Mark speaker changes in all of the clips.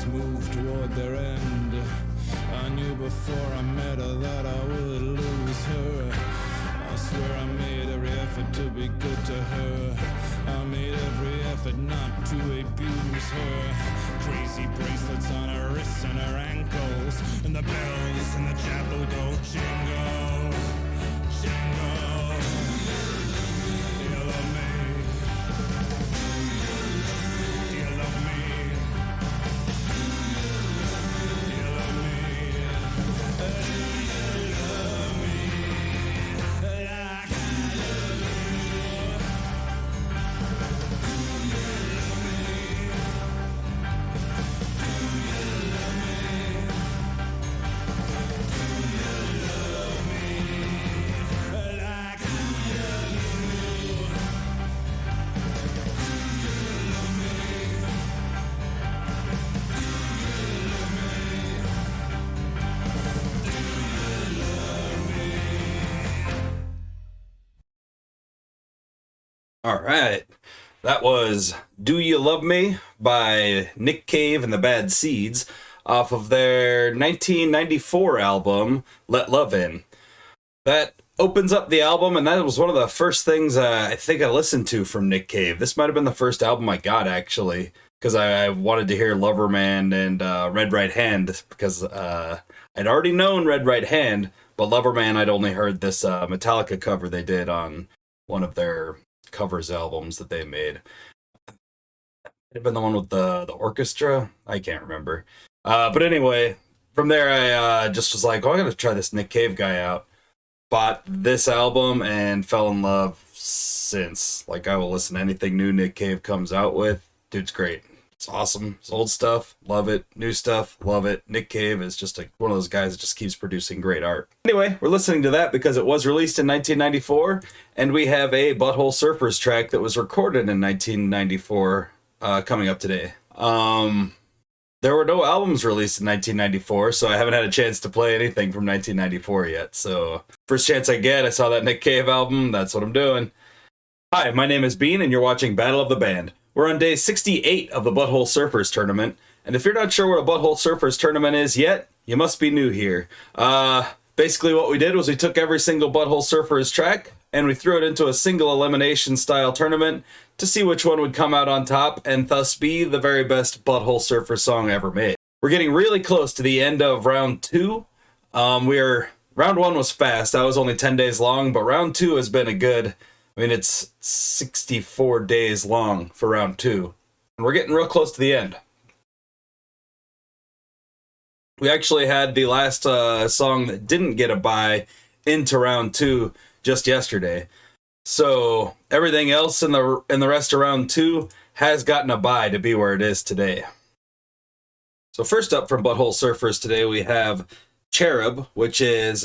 Speaker 1: things move toward their end. I knew before I met her that I would lose her. I swear I made every effort to be good to her. I made every effort not to abuse her. Crazy bracelets on her wrists and her ankles, and the bells in the chapel go jingle, jingle. Do you love me? Do you love me? Do you love me? Do you love me? Like I love you.
Speaker 2: All right, that was Do You Love Me by Nick Cave and the Bad Seeds off of their 1994 album, Let Love In. That opens up the album, and that was one of the first things I think I listened to from Nick Cave. This might have been the first album I got, actually, because I wanted to hear Loverman and Red Right Hand, because I'd already known Red Right Hand, but Loverman I'd only heard this Metallica cover they did on one of their covers albums that they made. It had been the one with the orchestra. I can't remember. But anyway, from there I just was like, oh, I gotta try this Nick Cave guy out. Bought this album and fell in love since. Like, I will listen to anything new Nick Cave comes out with. Dude's great. It's awesome. It's old stuff, love it. New stuff, love it. Nick Cave is just one of those guys that just keeps producing great art. Anyway, we're listening to that because it was released in 1994, and we have a Butthole Surfers track that was recorded in 1994 coming up today. There were no albums released in 1994, so I haven't had a chance to play anything from 1994 yet. So first chance I get, I saw that Nick Cave album, that's what I'm doing. Hi, my name is Bean, and you're watching Battle of the Band. We're on day 68 of the Butthole Surfers Tournament, and if you're not sure what a Butthole Surfers Tournament is yet, you must be new here. Basically what we did was we took every single Butthole Surfers track, and we threw it into a single elimination style tournament to see which one would come out on top, and thus be the very best Butthole Surfers song ever made. We're getting really close to the end of round 2. Round 1 was fast, that was only 10 days long, but round 2 has been a good... I mean, it's 64 days long for round 2. And we're getting real close to the end. We actually had the last song that didn't get a bye into round 2 just yesterday. So everything else in the rest of round 2 has gotten a bye to be where it is today. So first up from Butthole Surfers today, we have Cherub, which is...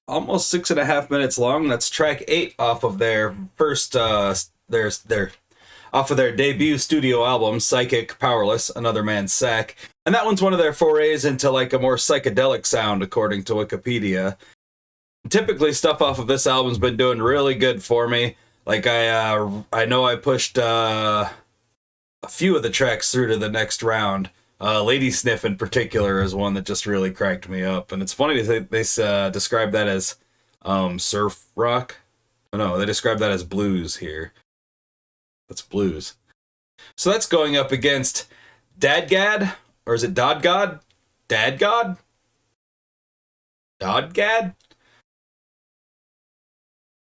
Speaker 2: almost 6.5 minutes long. That's track 8 off of their first, off of their debut studio album, Psychic Powerless, Another Man's Sack. And that one's one of their forays into like a more psychedelic sound, according to Wikipedia. Typically, stuff off of this album's been doing really good for me. Like I know I pushed a few of the tracks through to the next round. Lady Sniff in particular is one that just really cracked me up. And it's funny they describe that as surf rock. Oh, no, they describe that as blues here. That's blues. So that's going up against DADGAD? Or is it DADGAD? DADGAD? DADGAD?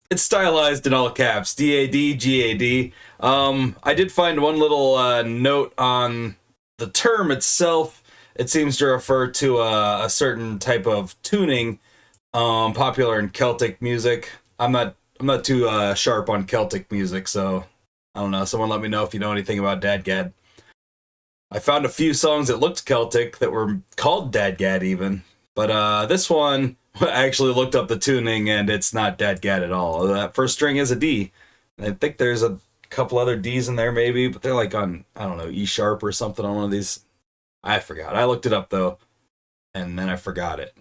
Speaker 2: It's stylized in all caps. DADGAD. I did find one little note on... the term itself. It seems to refer to a certain type of tuning popular in Celtic music. I'm not too sharp on Celtic music, so I don't know. Someone let me know if you know anything about DADGAD. I found a few songs that looked Celtic that were called DADGAD even, but this one, I actually looked up the tuning and it's not DADGAD at all. That first string is a D. I think there's a couple other D's in there maybe, but they're like on, I don't know, E sharp or something on one of these. I forgot. I looked it up though, and then I forgot it.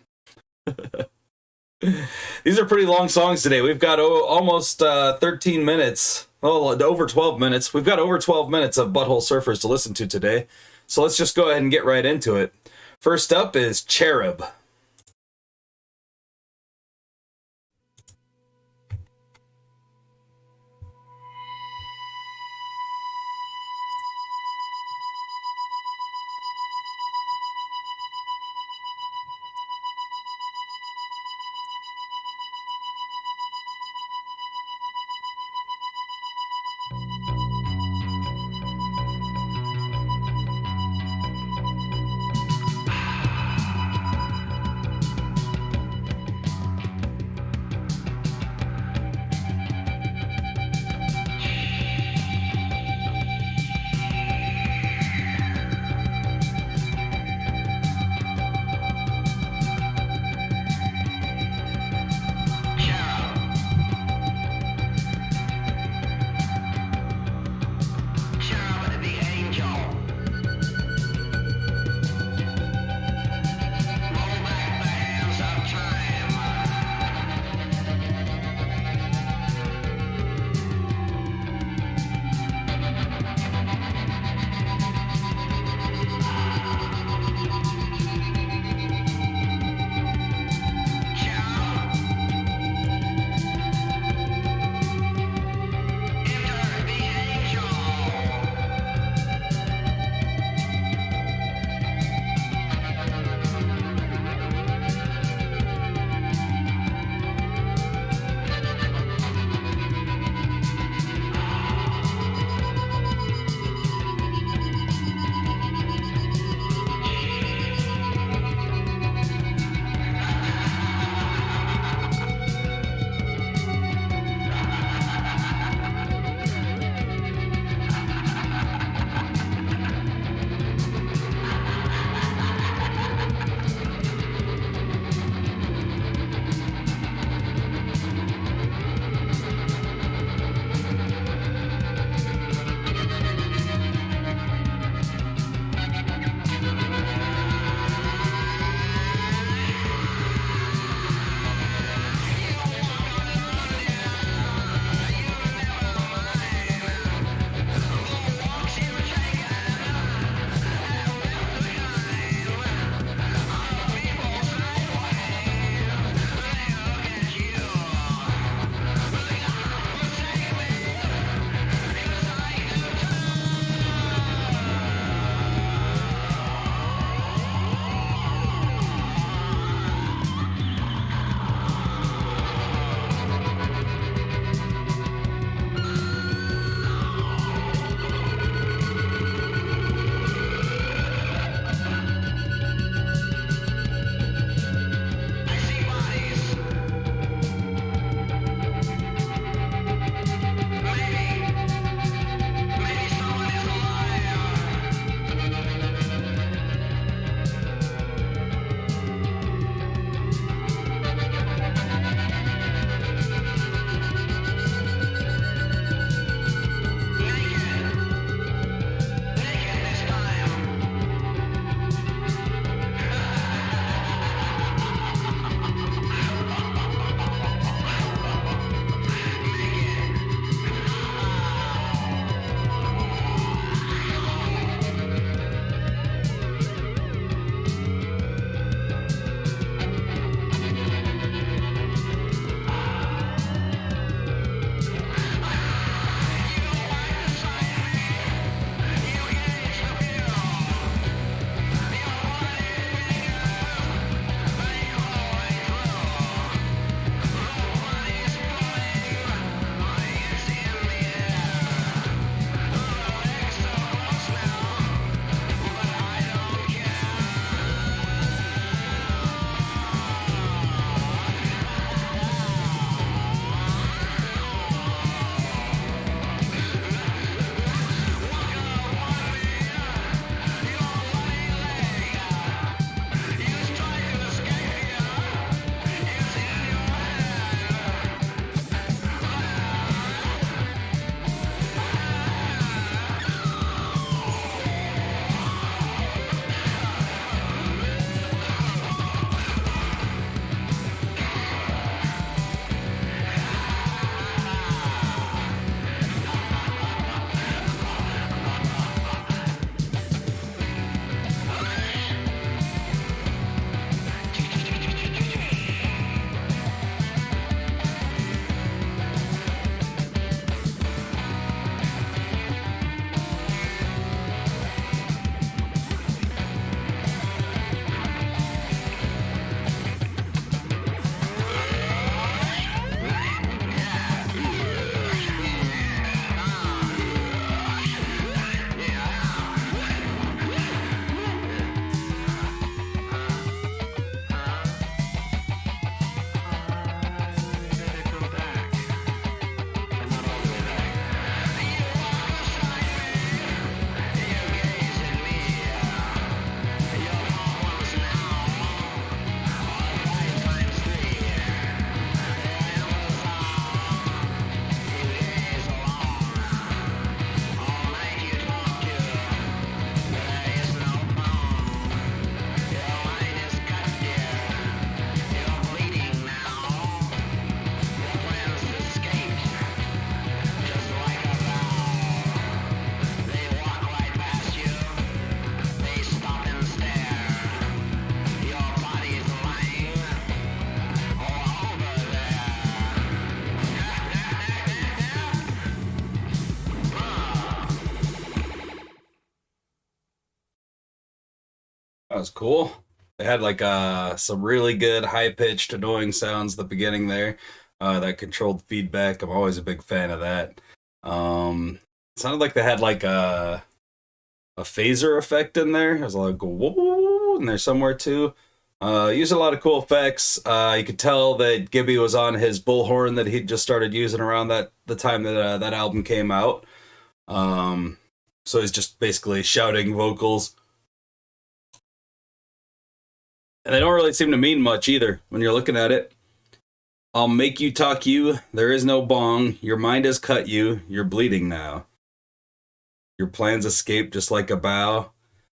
Speaker 2: These are pretty long songs today. We've got almost 13 minutes. Well, over 12 minutes. We've got over 12 minutes of Butthole Surfers to listen to today. So let's just go ahead and get right into it. First up is Cherub. That was cool. They had like some really good high pitched annoying sounds at the beginning there. That controlled feedback. I'm always a big fan of that. It sounded like they had like a phaser effect in there. There's a lot of whoa in there somewhere too. Used a lot of cool effects. You could tell that Gibby was on his bullhorn that he just started using around the time that that album came out. So he's just basically shouting vocals. And they don't really seem to mean much either when you're looking at it. I'll make you talk you. There is no bong. Your mind has cut you. You're bleeding now. Your plans escape just like a bow.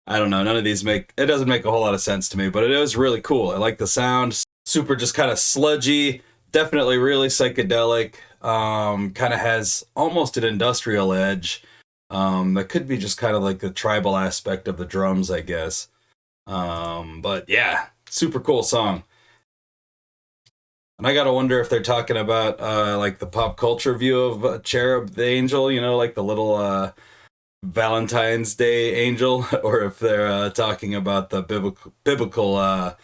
Speaker 2: I don't know. None of these it doesn't make a whole lot of sense to me, but it was really cool. I like the sound. Super just kind of sludgy. Definitely really psychedelic. Kind of has almost an industrial edge. That could be just kind of like the tribal aspect of the drums, I guess. But yeah, super cool song. And I gotta wonder if they're talking about like the pop culture view of Cherub the Angel, you know, like the little Valentine's Day angel, or if they're talking about the biblical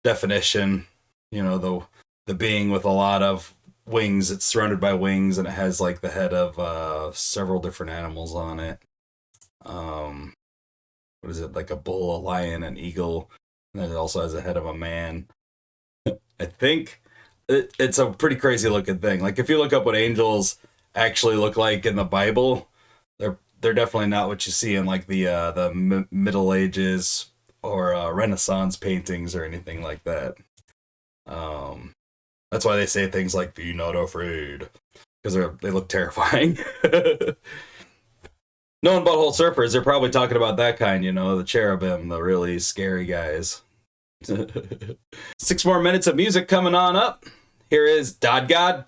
Speaker 2: definition, you know, the being with a lot of wings. It's surrounded by wings, and it has like the head of several different animals on it. What is it, like a bull, a lion, an eagle, and then it also has a head of a man. I think it's a pretty crazy looking thing. Like if you look up what angels actually look like in the Bible, they're definitely not what you see in like the Middle Ages or Renaissance paintings or anything like that. That's why they say things like "Be not afraid," because they look terrifying. Knowing Butthole Surfers, they're probably talking about that kind, you know, the cherubim, the really scary guys. 6 more minutes of music coming on up. Here is DADGAD.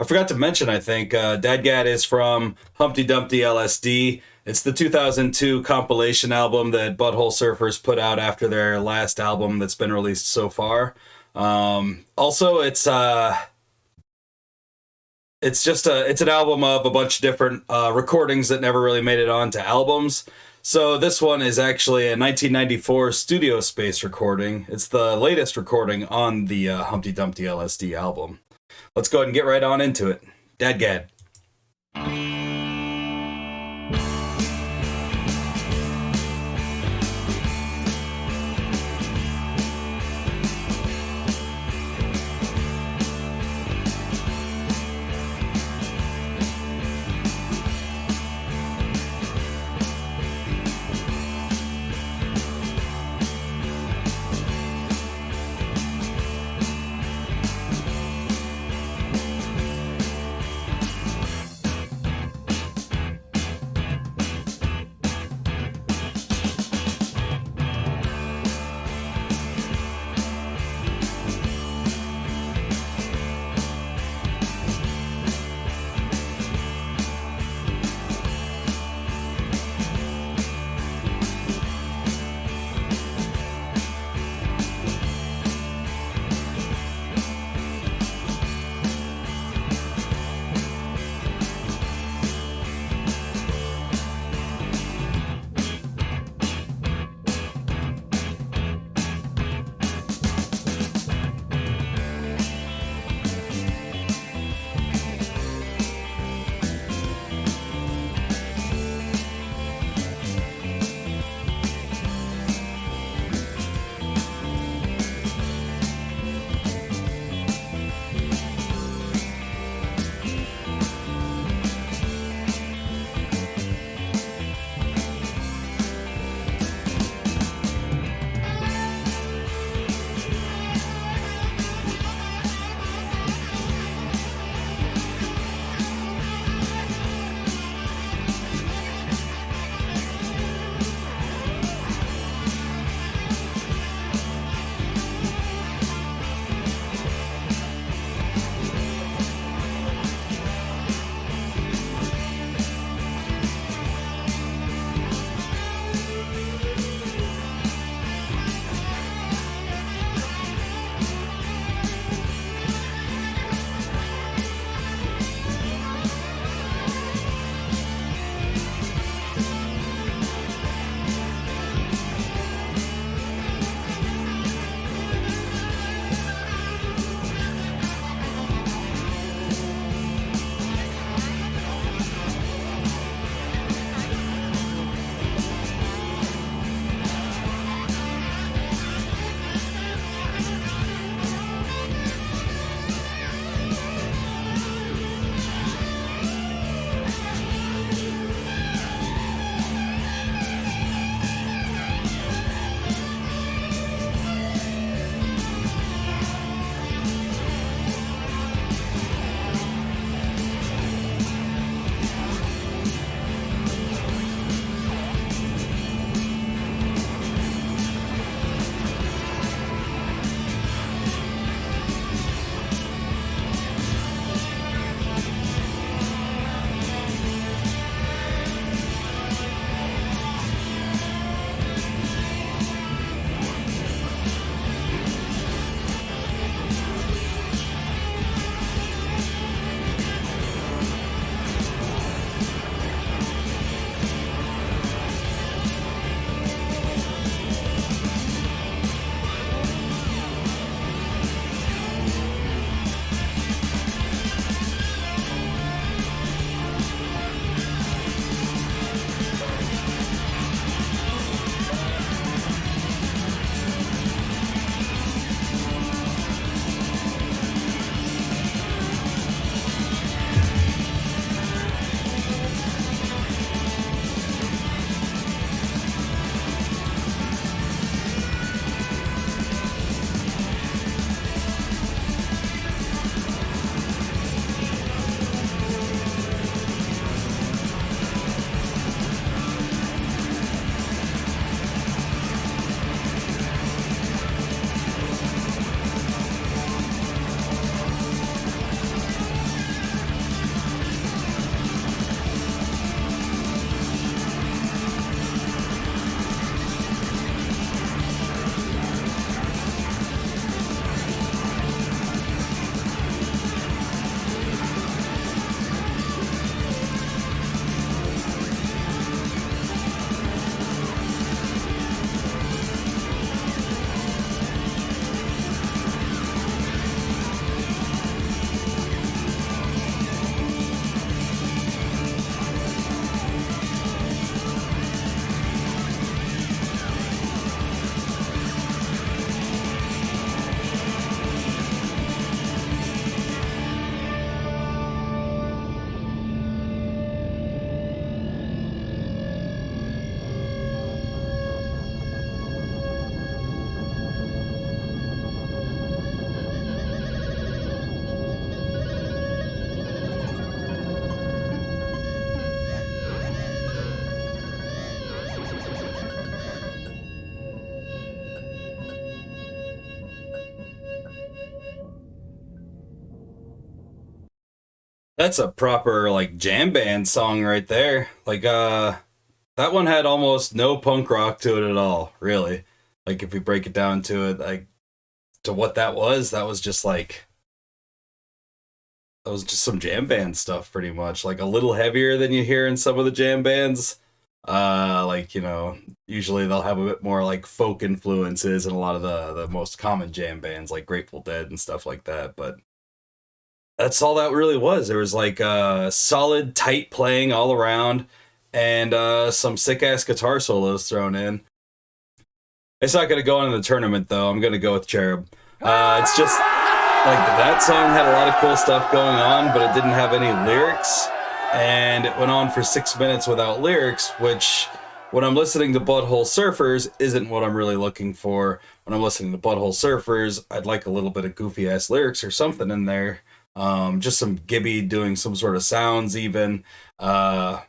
Speaker 2: I forgot to mention, I think, DADGAD is from Humpty Dumpty LSD. It's the 2002 compilation album that Butthole Surfers put out after their last album that's been released so far. Also, it's an album of a bunch of different recordings that never really made it onto albums. So this one is actually a 1994 studio space recording. It's the latest recording on the Humpty Dumpty LSD album. Let's go ahead and get right on into it. DADGAD. That's a proper like jam band song right there. Like that one had almost no punk rock to it at all, really. Like if we break it down to it, like to what that was just like that was just some jam band stuff pretty much. Like a little heavier than you hear in some of the jam bands. Like, you know, usually they'll have a bit more like folk influences in a lot of the most common jam bands like Grateful Dead and stuff like that, but that's all that really was. There was like solid, tight playing all around, and some sick ass guitar solos thrown in. It's not going to go on in the tournament though. I'm going to go with Cherub. It's just like that song had a lot of cool stuff going on, but it didn't have any lyrics, and it went on for 6 minutes without lyrics, which when I'm listening to Butthole Surfers isn't what I'm really looking for. When I'm listening to Butthole Surfers, I'd like a little bit of goofy ass lyrics or something in there. Just some Gibby doing some sort of sounds even. Really,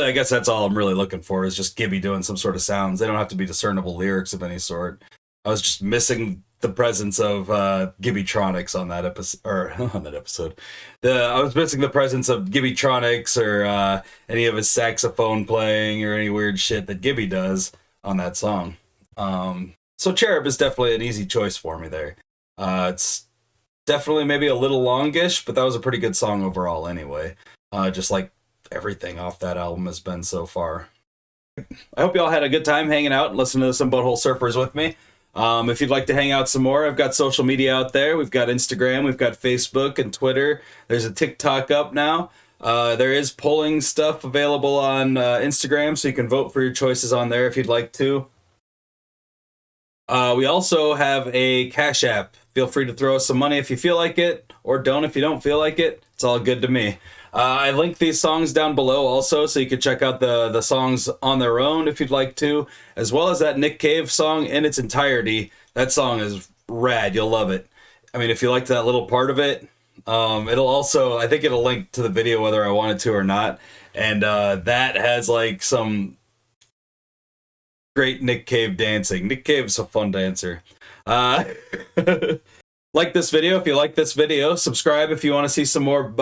Speaker 2: I guess that's all I'm really looking for is just Gibby doing some sort of sounds. They don't have to be discernible lyrics of any sort. I was just missing the presence of Gibbytronics on that episode, or on that episode. I was missing the presence of Gibbytronics or any of his saxophone playing or any weird shit that Gibby does on that song. So Cherub is definitely an easy choice for me there. It's definitely maybe a little longish, but that was a pretty good song overall anyway. Just like everything off that album has been so far. I hope y'all had a good time hanging out and listening to some Butthole Surfers with me. If you'd like to hang out some more, I've got social media out there. We've got Instagram, we've got Facebook and Twitter. There's a TikTok up now. There is polling stuff available on Instagram, so you can vote for your choices on there if you'd like to. We also have a Cash App. Feel free to throw us some money if you feel like it, or don't if you don't feel like it. It's all good to me. I linked these songs down below also, so you can check out the songs on their own if you'd like to, as well as that Nick Cave song in its entirety. That song is rad. You'll love it. I mean, if you liked that little part of it, it'll also, I think it'll link to the video whether I wanted to or not, and that has like some great Nick Cave dancing. Nick Cave's a fun dancer. Like this video if you like this video. Subscribe if you want to see some more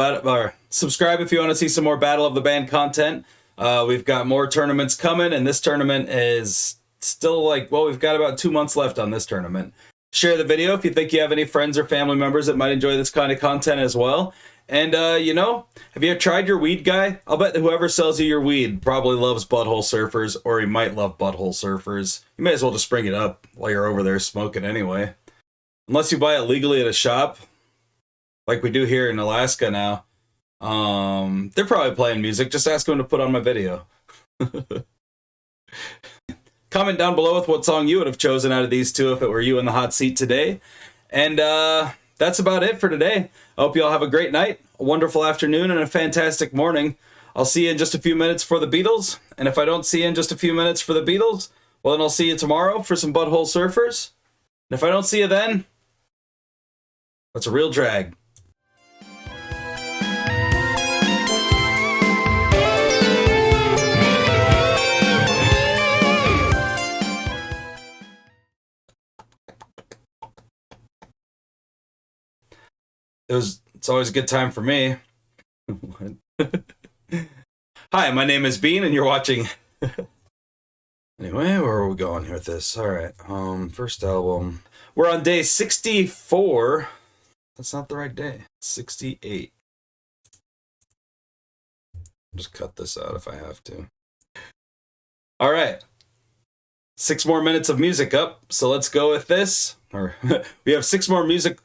Speaker 2: subscribe if you want to see some more Battle of the Band content. We've got more tournaments coming, and this tournament is still like, well, we've got about 2 months left on this tournament. Share the video if you think you have any friends or family members that might enjoy this kind of content as well. And, you know, have you tried your weed guy? I'll bet that whoever sells you your weed probably loves Butthole Surfers, or he might love Butthole Surfers. You may as well just bring it up while you're over there smoking anyway. Unless you buy it legally at a shop, like we do here in Alaska now. They're probably playing music. Just ask them to put on my video. Comment down below with what song you would have chosen out of these two if it were you in the hot seat today. And that's about it for today. I hope you all have a great night, a wonderful afternoon, and a fantastic morning. I'll see you in just a few minutes for the Beatles. And if I don't see you in just a few minutes for the Beatles, well, then I'll see you tomorrow for some Butthole Surfers. And if I don't see you then, that's a real drag. It's always a good time for me. Hi, my name is Bean, and you're watching. Anyway, where are we going here with this? All right, first album. We're on day 64. That's not the right day. 68. Just cut this out if I have to. All right. 6 more minutes of music up, so let's go with this. Or we have 6 more music.